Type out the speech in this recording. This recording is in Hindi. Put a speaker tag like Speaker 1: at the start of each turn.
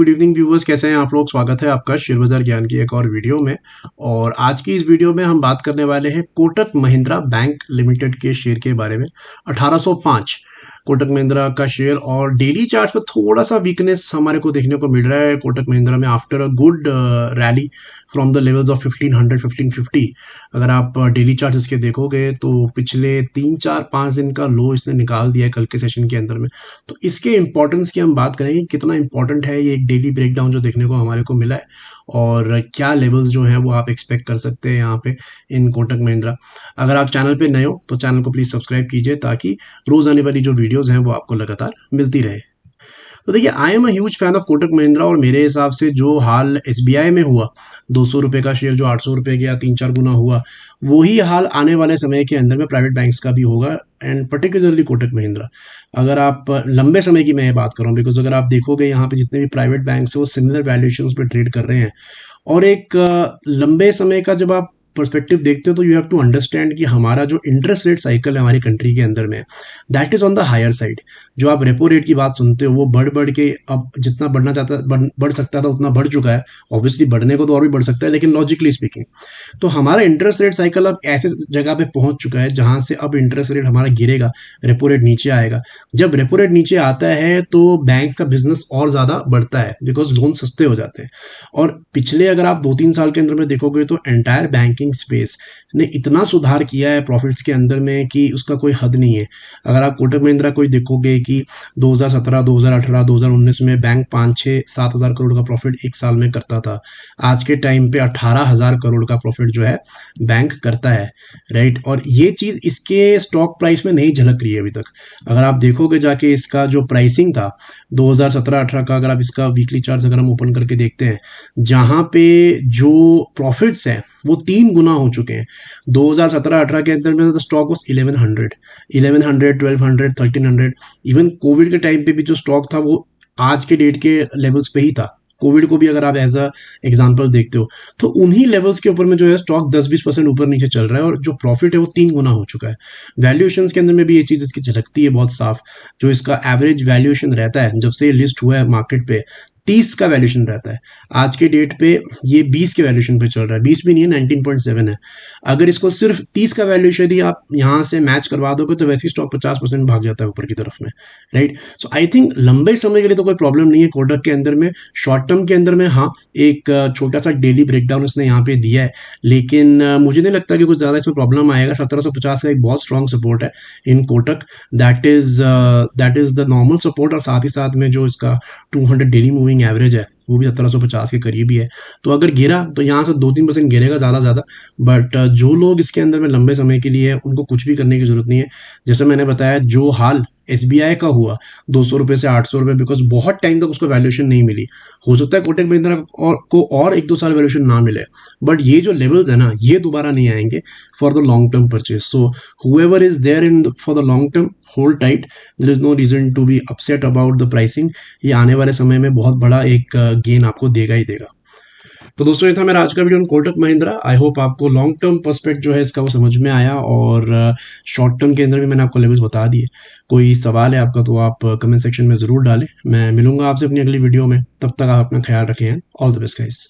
Speaker 1: गुड इवनिंग व्यूवर्स, कैसे हैं आप लोग। स्वागत है आपका शेयर बाजार ज्ञान की एक और वीडियो में। और आज की इस वीडियो में हम बात करने वाले हैं कोटक महिंद्रा बैंक लिमिटेड के शेयर के बारे में। 1805 कोटक महिंद्रा का शेयर, और डेली चार्ट पर थोड़ा सा वीकनेस हमारे को देखने को मिल रहा है कोटक महिंद्रा में after a good rally from the levels of 1500 1550। अगर आप डेली चार्ट इसके देखोगे तो पिछले 3 4 5 दिन का लो इसने निकाल दिया है कल के सेशन के अंदर में। तो इसके इंपॉर्टेंस की हम बात करेंगे, कितना इंपॉर्टेंट है ये एक डेली ब्रेकडाउन जो देखने को हमारे को मिला है, और क्या लेवल्स जो हैं वो आप एक्सपेक्ट कर सकते हैं यहाँ पे इन कोटक महिंद्रा। अगर आप चैनल पे नए हो तो चैनल को प्लीज़ सब्सक्राइब कीजिए ताकि रोज़ आने वाली जो वीडियोज़ हैं वो आपको लगातार मिलती रहे। तो देखिए, I am a huge fan of Kotak Mahindra, और मेरे हिसाब से जो हाल एसबीआई में हुआ 200 रुपये का शेयर जो 800 रुपये गया, 3 4 गुना हुआ, वही हाल आने वाले समय के अंदर में प्राइवेट बैंक्स का भी होगा, एंड पर्टिकुलरली कोटक महिंद्रा। अगर आप लंबे समय की मैं बात कर रहा हूँ, बिकॉज अगर आप देखोगे यहाँ पे जितने भी प्राइवेट बैंक्स हैं वो सिमिलर वैल्यूएशंस पे ट्रेड कर रहे हैं। और एक लंबे समय का जब आप पर्सपेक्टिव देखते हो तो यू हैव टू अंडरस्टैंड कि हमारा जो इंटरेस्ट रेट साइकिल है हमारी कंट्री के अंदर में, that is on the higher side. जो आप रेपो रेट की बात सुनते हो वो बढ़ के अब जितना बढ़ना चाहता बढ़ सकता था उतना बढ़ चुका है। ऑब्वियसली बढ़ने को तो और भी बढ़ सकता है, लेकिन लॉजिकली स्पीकिंग तो हमारा इंटरेस्ट रेट साइकिल अब ऐसे जगह पे पहुंच चुका है जहां से अब इंटरेस्ट रेट हमारा गिरेगा, रेपो रेट नीचे आएगा। जब रेपो रेट नीचे आता है तो बैंक का बिजनेस और ज़्यादा बढ़ता है, बिकॉज लोन सस्ते हो जाते हैं। और पिछले अगर आप 2 3 साल के अंदर में देखोगे तो एंटायर बैंकिंग स्पेस ने इतना सुधार किया है प्रॉफिट्स के अंदर में कि उसका कोई हद नहीं है। अगर आप कोटक महिंद्रा को देखोगे कि 2017 2018 2019 में बैंक 5 6 7 हज़ार करोड़ का प्रॉफिट एक साल में करता था, आज के टाइम पे 18,000 करोड़ का प्रॉफिट जो है बैंक करता है, राइट। और ये चीज़ इसके स्टॉक प्राइस में नहीं झलक रही है अभी तक। अगर आप देखोगे जाके इसका जो प्राइसिंग था 2017-18 का, अगर आप इसका वीकली चार्ट अगर हम ओपन करके देखते हैं, जहाँ पे जो प्रॉफिट्स हैं वो 3 गुना हो चुके हैं। 2017-18 के अंदर में तो स्टॉक वॉज 1100 1200 1300। इवन कोविड के टाइम पे भी जो स्टॉक था वो आज के डेट के लेवल्स पे ही था। कोविड को भी अगर आप एज अ एग्जांपल देखते हो तो उन्हीं लेवल्स के ऊपर में जो है स्टॉक 10-20% ऊपर नीचे चल रहा है, और जो प्रॉफिट है वो 3 गुना हो चुका है। वैल्यूएशंस के अंदर में भी ये चीज़ इसकी झलकती है बहुत साफ। जो इसका एवरेज वैल्यूएशन रहता है जब से लिस्ट हुआ है मार्केट पे, 30 का वैल्यूएशन रहता है। आज के डेट पे ये 20 के वैल्यूएशन पे चल रहा है, 20 भी नहीं है, 19.7 है। अगर इसको सिर्फ 30 का वैल्यूएशन ही आप यहाँ से मैच करवा दोगे तो वैसे ही स्टॉक 50% भाग जाता है ऊपर की तरफ में, राइट। सो आई थिंक लंबे समय के लिए तो कोई प्रॉब्लम नहीं है कोटक के अंदर में। शॉर्ट टर्म के अंदर में हाँ, एक छोटा सा डेली ब्रेकडाउन उसने यहाँ पे दिया है, लेकिन मुझे नहीं लगता कि कुछ ज़्यादा इसमें प्रॉब्लम आएगा। 1750 का एक बहुत स्ट्रॉन्ग सपोर्ट है in Kotak, that is the normal support. और साथ ही साथ में जो इसका 200 डेली मूविंग एवरेज है वो भी 1750 के करीब ही है। तो अगर गिरा तो यहाँ से 2-3% गिरेगा ज़्यादा, बट जो लोग इसके अंदर में लंबे समय के लिए है उनको कुछ भी करने की जरूरत नहीं है। जैसे मैंने बताया, जो हाल एसबीआई का हुआ 200 रुपये से 800 रुपये, बिकॉज बहुत टाइम तक उसको वैल्यूएशन नहीं मिली। हो सकता है कोटक महिंद्रा को 1-2 साल वैल्यूएशन ना मिले, बट ये जो लेवल्स है ना ये दोबारा नहीं आएंगे for the long term purchase. So whoever is there in for the long term, hold tight, there is no reason to be upset about the pricing. ये आने वाले समय में बहुत बड़ा एक गेन आपको देगा ही देगा। तो दोस्तों, ये था मेरा आज का video on Kotak Mahindra. I hope आपको लॉन्ग टर्म पर्सपेक्ट जो है इसका वो समझ में आया, और शॉर्ट टर्म के अंदर भी मैंने आपको लेवल्स बता दिए। कोई सवाल है आपका तो आप कमेंट सेक्शन में ज़रूर डालें। मैं मिलूंगा आपसे अपनी अगली वीडियो में, तब तक आप अपना ख्याल रखें। All the best guys.